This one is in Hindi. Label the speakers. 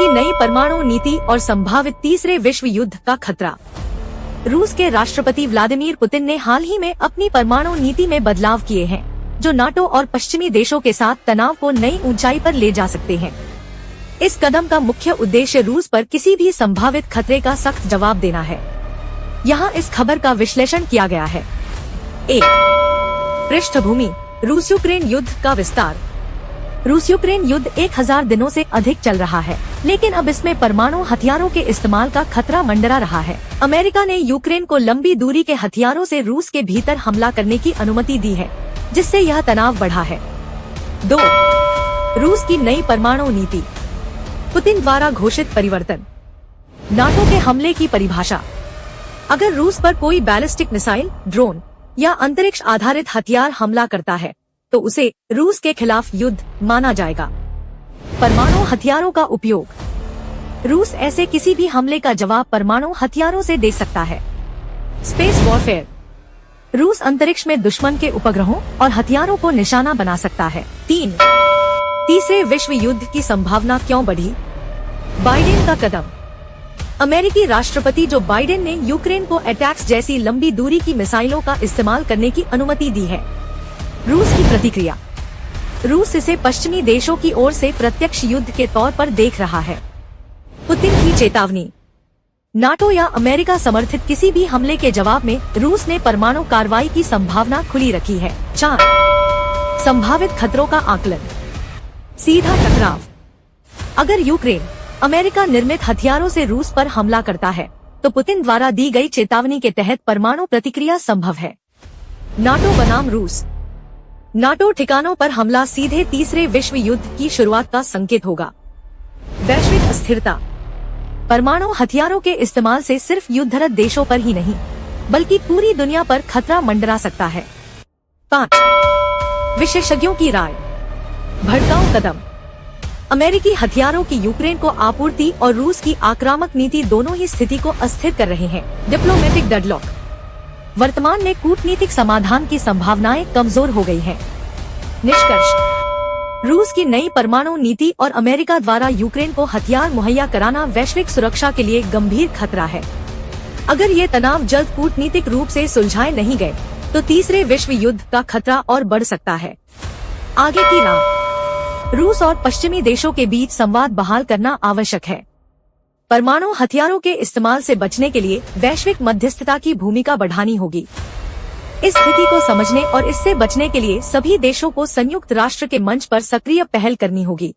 Speaker 1: की नई परमाणु नीति और संभावित तीसरे विश्व युद्ध का खतरा। रूस के राष्ट्रपति व्लादिमीर पुतिन ने हाल ही में अपनी परमाणु नीति में बदलाव किए हैं, जो नाटो और पश्चिमी देशों के साथ तनाव को नई ऊंचाई पर ले जा सकते हैं। इस कदम का मुख्य उद्देश्य रूस पर किसी भी संभावित खतरे का सख्त जवाब देना है। यहाँ इस खबर का विश्लेषण किया गया है। 1. पृष्ठभूमि: रूस यूक्रेन युद्ध का विस्तार। रूस यूक्रेन युद्ध 1000 दिनों से अधिक चल रहा है, लेकिन अब इसमें परमाणु हथियारों के इस्तेमाल का खतरा मंडरा रहा है। अमेरिका ने यूक्रेन को लंबी दूरी के हथियारों से रूस के भीतर हमला करने की अनुमति दी है, जिससे यह तनाव बढ़ा है। 2. रूस की नई परमाणु नीति। पुतिन द्वारा घोषित परिवर्तन। नाटो के हमले की परिभाषा: अगर रूस पर कोई बैलिस्टिक मिसाइल, ड्रोन या अंतरिक्ष आधारित हथियार हमला करता है, तो उसे रूस के खिलाफ युद्ध माना जाएगा। परमाणु हथियारों का उपयोग: रूस ऐसे किसी भी हमले का जवाब परमाणु हथियारों से दे सकता है। स्पेस वॉरफेयर: रूस अंतरिक्ष में दुश्मन के उपग्रहों और हथियारों को निशाना बना सकता है। 3. तीसरे विश्व युद्ध की संभावना क्यों बढ़ी? बाइडेन का कदम। अमेरिकी राष्ट्रपति जो बाइडेन ने यूक्रेन को अटैक्स जैसी लंबी दूरी की मिसाइलों का इस्तेमाल करने की अनुमति दी है। रूस की प्रतिक्रिया: रूस इसे पश्चिमी देशों की ओर से प्रत्यक्ष युद्ध के तौर पर देख रहा है। पुतिन की चेतावनी: नाटो या अमेरिका समर्थित किसी भी हमले के जवाब में रूस ने परमाणु कार्रवाई की संभावना खुली रखी है। 4. संभावित खतरों का आकलन। सीधा टकराव: अगर यूक्रेन अमेरिका निर्मित हथियारों से रूस पर हमला करता है, तो पुतिन द्वारा दी गई चेतावनी के तहत परमाणु प्रतिक्रिया संभव है। नाटो बनाम रूस। नाटो ठिकानों पर हमला सीधे तीसरे विश्व युद्ध की शुरुआत का संकेत होगा। वैश्विक अस्थिरता: परमाणु हथियारों के इस्तेमाल से सिर्फ युद्धरत देशों पर ही नहीं, बल्कि पूरी दुनिया पर खतरा मंडरा सकता है। 5. विशेषज्ञों की राय। भड़काऊ कदम: अमेरिकी हथियारों की यूक्रेन को आपूर्ति और रूस की आक्रामक नीति दोनों ही स्थिति को अस्थिर कर रहे हैं। डिप्लोमेटिक डेडलॉक: वर्तमान में कूटनीतिक समाधान की संभावनाएं कमजोर हो गई हैं। निष्कर्ष: रूस की नई परमाणु नीति और अमेरिका द्वारा यूक्रेन को हथियार मुहैया कराना वैश्विक सुरक्षा के लिए गंभीर खतरा है। अगर ये तनाव जल्द कूटनीतिक रूप से सुलझाए नहीं गए, तो तीसरे विश्व युद्ध का खतरा और बढ़ सकता है। आगे की राह: रूस और पश्चिमी देशों के बीच संवाद बहाल करना आवश्यक है। परमाणु हथियारों के इस्तेमाल से बचने के लिए वैश्विक मध्यस्थता की भूमिका बढ़ानी होगी। इस स्थिति को समझने और इससे बचने के लिए सभी देशों को संयुक्त राष्ट्र के मंच पर सक्रिय पहल करनी होगी।